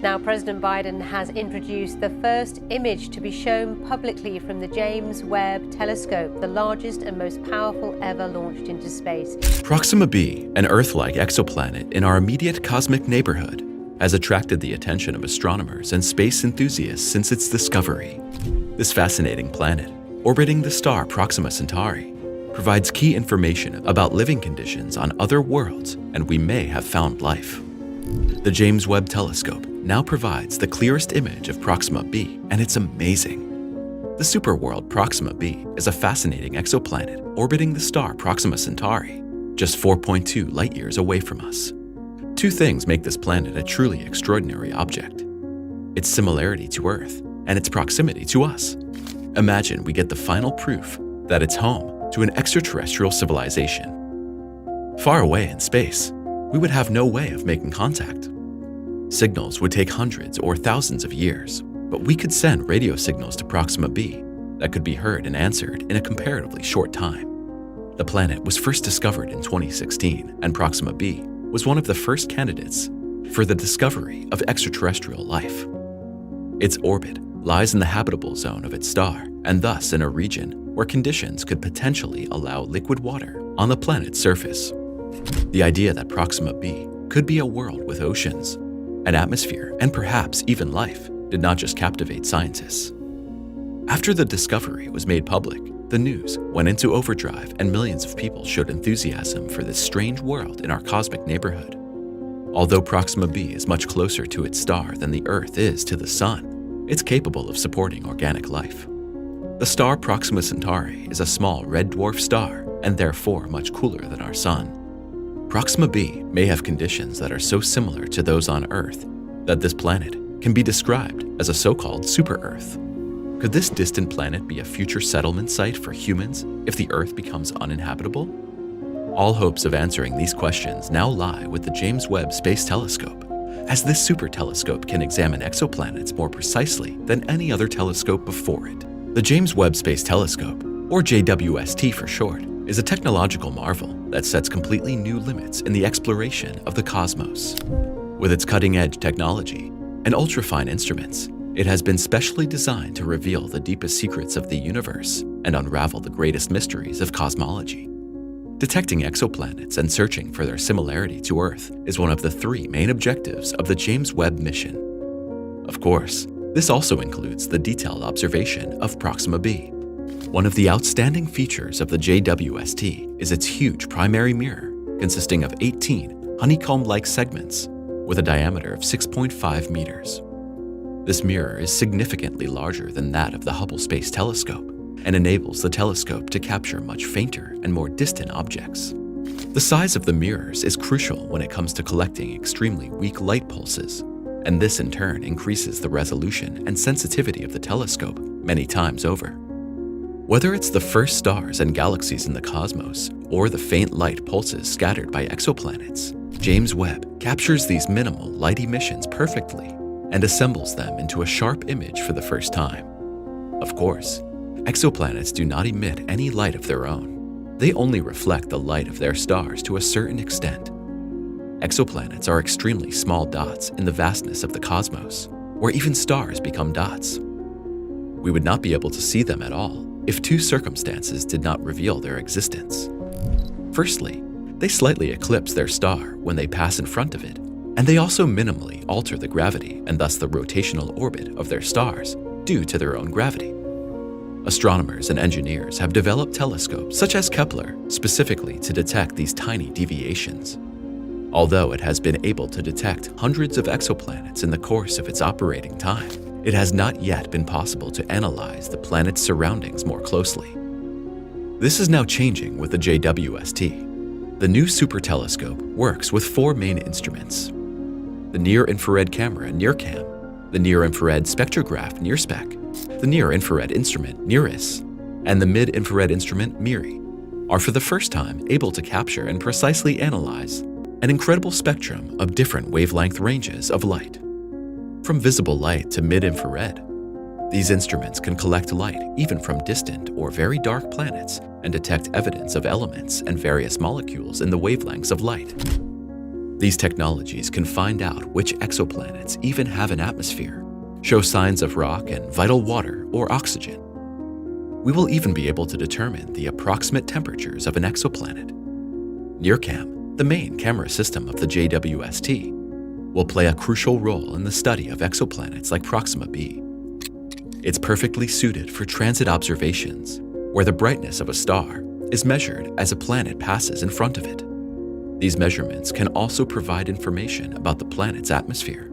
Now, President Biden has introduced the first image to be shown publicly from the James Webb Telescope, the largest and most powerful ever launched into space. Proxima B, an Earth-like exoplanet in our immediate cosmic neighborhood, has attracted the attention of astronomers and space enthusiasts since its discovery. This fascinating planet, orbiting the star Proxima Centauri, provides key information about living conditions on other worlds, and we may have found life. The James Webb Telescope now provides the clearest image of Proxima B, and it's amazing. The superworld Proxima B is a fascinating exoplanet orbiting the star Proxima Centauri, just 4.2 light-years away from us. Two things make this planet a truly extraordinary object: its similarity to Earth and its proximity to us. Imagine we get the final proof that it's home to an extraterrestrial civilization. Far away in space, we would have no way of making contact. Signals would take hundreds or thousands of years, but we could send radio signals to Proxima B that could be heard and answered in a comparatively short time. The planet was first discovered in 2016, and Proxima B was one of the first candidates for the discovery of extraterrestrial life. Its orbit lies in the habitable zone of its star, and thus in a region where conditions could potentially allow liquid water on the planet's surface. The idea that Proxima B could be a world with oceans, an atmosphere, and perhaps even life did not just captivate scientists. After the discovery was made public, the news went into overdrive and millions of people showed enthusiasm for this strange world in our cosmic neighborhood. Although Proxima B is much closer to its star than the Earth is to the Sun, it's capable of supporting organic life. The star Proxima Centauri is a small red dwarf star and therefore much cooler than our Sun. Proxima B may have conditions that are so similar to those on Earth that this planet can be described as a so-called super-Earth. Could this distant planet be a future settlement site for humans if the Earth becomes uninhabitable? All hopes of answering these questions now lie with the James Webb Space Telescope, as this super telescope can examine exoplanets more precisely than any other telescope before it. The James Webb Space Telescope, or JWST for short, is a technological marvel that sets completely new limits in the exploration of the cosmos. With its cutting-edge technology and ultrafine instruments, it has been specially designed to reveal the deepest secrets of the universe and unravel the greatest mysteries of cosmology. Detecting exoplanets and searching for their similarity to Earth is one of the three main objectives of the James Webb mission. Of course, this also includes the detailed observation of Proxima B. One of the outstanding features of the JWST is its huge primary mirror, consisting of 18 honeycomb-like segments with a diameter of 6.5 meters. This mirror is significantly larger than that of the Hubble Space Telescope and enables the telescope to capture much fainter and more distant objects. The size of the mirrors is crucial when it comes to collecting extremely weak light pulses, and this in turn increases the resolution and sensitivity of the telescope many times over. Whether it's the first stars and galaxies in the cosmos or the faint light pulses scattered by exoplanets, James Webb captures these minimal light emissions perfectly and assembles them into a sharp image for the first time. Of course, exoplanets do not emit any light of their own. They only reflect the light of their stars to a certain extent. Exoplanets are extremely small dots in the vastness of the cosmos, where even stars become dots. We would not be able to see them at all if two circumstances did not reveal their existence. Firstly, they slightly eclipse their star when they pass in front of it, and they also minimally alter the gravity and thus the rotational orbit of their stars due to their own gravity. Astronomers and engineers have developed telescopes such as Kepler specifically to detect these tiny deviations. Although it has been able to detect hundreds of exoplanets in the course of its operating time, it has not yet been possible to analyze the planet's surroundings more closely. This is now changing with the JWST. The new super telescope works with four main instruments: the near-infrared camera NIRCam, the near-infrared spectrograph NIRSpec, the near-infrared instrument NIRIS, and the mid-infrared instrument MIRI, are for the first time able to capture and precisely analyze an incredible spectrum of different wavelength ranges of light. From visible light to mid-infrared, these instruments can collect light even from distant or very dark planets and detect evidence of elements and various molecules in the wavelengths of light. These technologies can find out which exoplanets even have an atmosphere, show signs of rock and vital water or oxygen. We will even be able to determine the approximate temperatures of an exoplanet. NIRCam, the main camera system of the JWST, will play a crucial role in the study of exoplanets like Proxima B. It's perfectly suited for transit observations, where the brightness of a star is measured as a planet passes in front of it. These measurements can also provide information about the planet's atmosphere.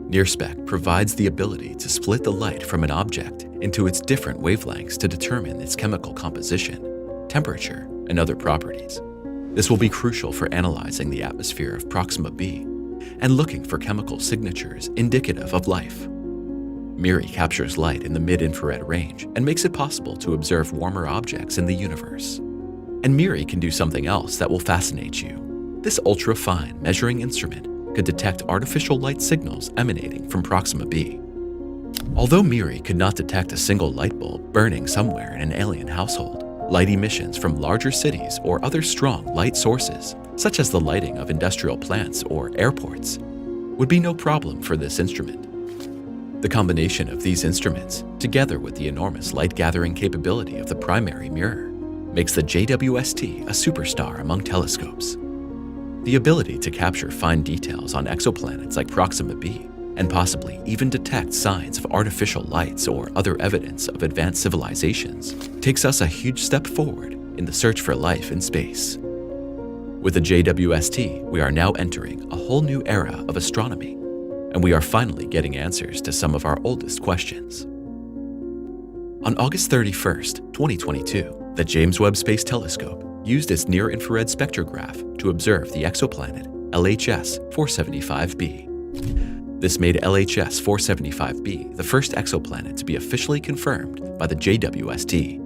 NIRSpec provides the ability to split the light from an object into its different wavelengths to determine its chemical composition, temperature, and other properties. This will be crucial for analyzing the atmosphere of Proxima B and looking for chemical signatures indicative of life. MIRI captures light in the mid-infrared range and makes it possible to observe warmer objects in the universe. And MIRI can do something else that will fascinate you. This ultra-fine measuring instrument could detect artificial light signals emanating from Proxima B. Although MIRI could not detect a single light bulb burning somewhere in an alien household, light emissions from larger cities or other strong light sources, such as the lighting of industrial plants or airports, would be no problem for this instrument. The combination of these instruments, together with the enormous light-gathering capability of the primary mirror, makes the JWST a superstar among telescopes. The ability to capture fine details on exoplanets like Proxima B and possibly even detect signs of artificial lights or other evidence of advanced civilizations takes us a huge step forward in the search for life in space. With the JWST, we are now entering a whole new era of astronomy, and we are finally getting answers to some of our oldest questions. On August 31st, 2022, the James Webb Space Telescope used its near-infrared spectrograph to observe the exoplanet LHS 475b. This made LHS 475b the first exoplanet to be officially confirmed by the JWST.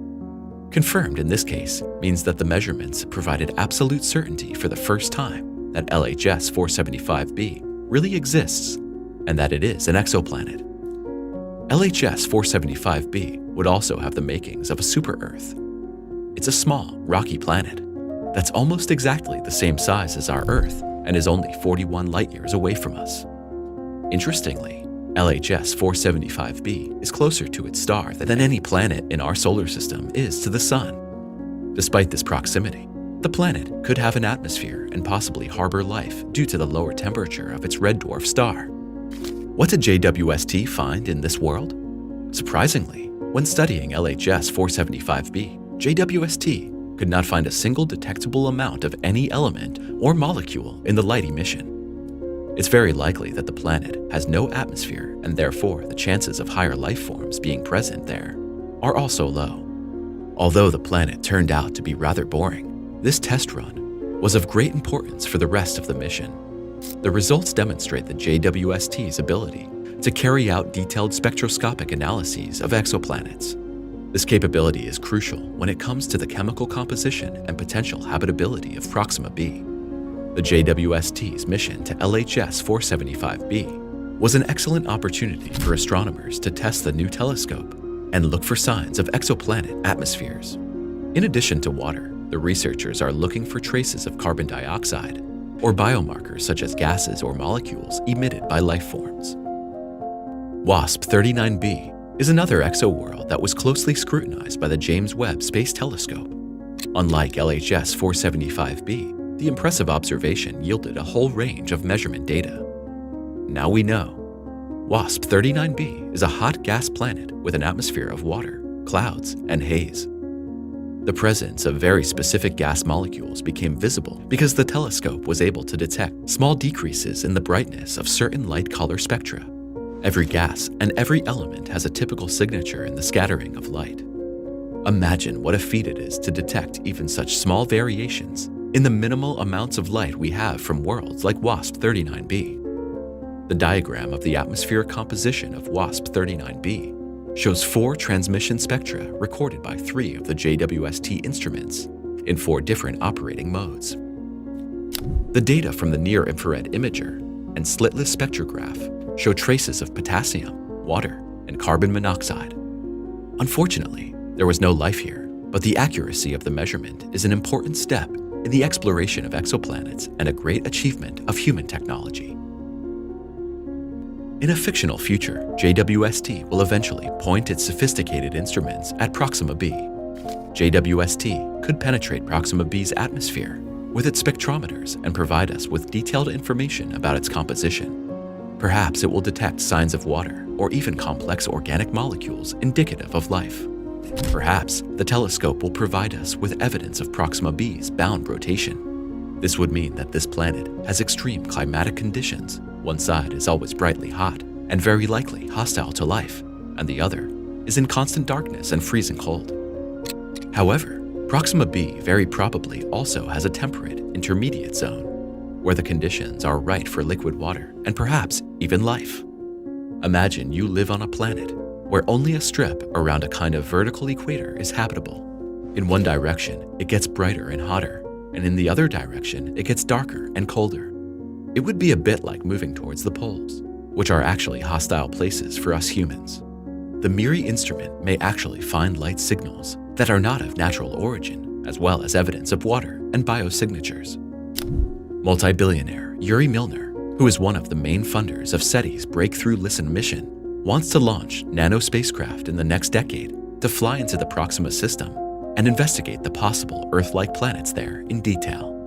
Confirmed in this case means that the measurements provided absolute certainty for the first time that LHS 475b really exists and that it is an exoplanet. LHS 475b would also have the makings of a super-Earth. It's a small, rocky planet that's almost exactly the same size as our Earth and is only 41 light-years away from us. Interestingly, LHS 475b is closer to its star than any planet in our solar system is to the Sun. Despite this proximity, the planet could have an atmosphere and possibly harbor life due to the lower temperature of its red dwarf star. What did JWST find in this world? Surprisingly, when studying LHS 475b, JWST could not find a single detectable amount of any element or molecule in the light emission. It's very likely that the planet has no atmosphere, and therefore the chances of higher life forms being present there are also low. Although the planet turned out to be rather boring, this test run was of great importance for the rest of the mission. The results demonstrate the JWST's ability to carry out detailed spectroscopic analyses of exoplanets. This capability is crucial when it comes to the chemical composition and potential habitability of Proxima B. The JWST's mission to LHS 475b was an excellent opportunity for astronomers to test the new telescope and look for signs of exoplanet atmospheres. In addition to water, the researchers are looking for traces of carbon dioxide or biomarkers such as gases or molecules emitted by life forms. WSP-39b is another exoworld that was closely scrutinized by the James Webb Space Telescope. Unlike LHS 475b, the impressive observation yielded a whole range of measurement data. Now we know. WSP-39b is a hot gas planet with an atmosphere of water, clouds, and haze. The presence of very specific gas molecules became visible because the telescope was able to detect small decreases in the brightness of certain light color spectra. Every gas and every element has a typical signature in the scattering of light. Imagine what a feat it is to detect even such small variations in the minimal amounts of light we have from worlds like WSP-39b. The diagram of the atmospheric composition of WSP-39b shows 4 transmission spectra recorded by 3 of the JWST instruments in 4 different operating modes. The data from the near-infrared imager and slitless spectrograph show traces of potassium, water, and carbon monoxide. Unfortunately, there was no life here, but the accuracy of the measurement is an important step in the exploration of exoplanets and a great achievement of human technology. In a fictional future, JWST will eventually point its sophisticated instruments at Proxima B. JWST could penetrate Proxima B's atmosphere with its spectrometers and provide us with detailed information about its composition. Perhaps it will detect signs of water or even complex organic molecules indicative of life. Perhaps the telescope will provide us with evidence of Proxima B's bound rotation. This would mean that this planet has extreme climatic conditions. One side is always brightly hot and very likely hostile to life, and the other is in constant darkness and freezing cold. However, Proxima B very probably also has a temperate, intermediate zone, where the conditions are right for liquid water and perhaps even life. Imagine you live on a planet where only a strip around a kind of vertical equator is habitable. In one direction, it gets brighter and hotter, and in the other direction, it gets darker and colder. It would be a bit like moving towards the poles, which are actually hostile places for us humans. The MIRI instrument may actually find light signals that are not of natural origin, as well as evidence of water and biosignatures. Multi-billionaire Yuri Milner, who is one of the main funders of SETI's Breakthrough Listen mission, wants to launch nano spacecraft in the next decade to fly into the Proxima system and investigate the possible Earth-like planets there in detail.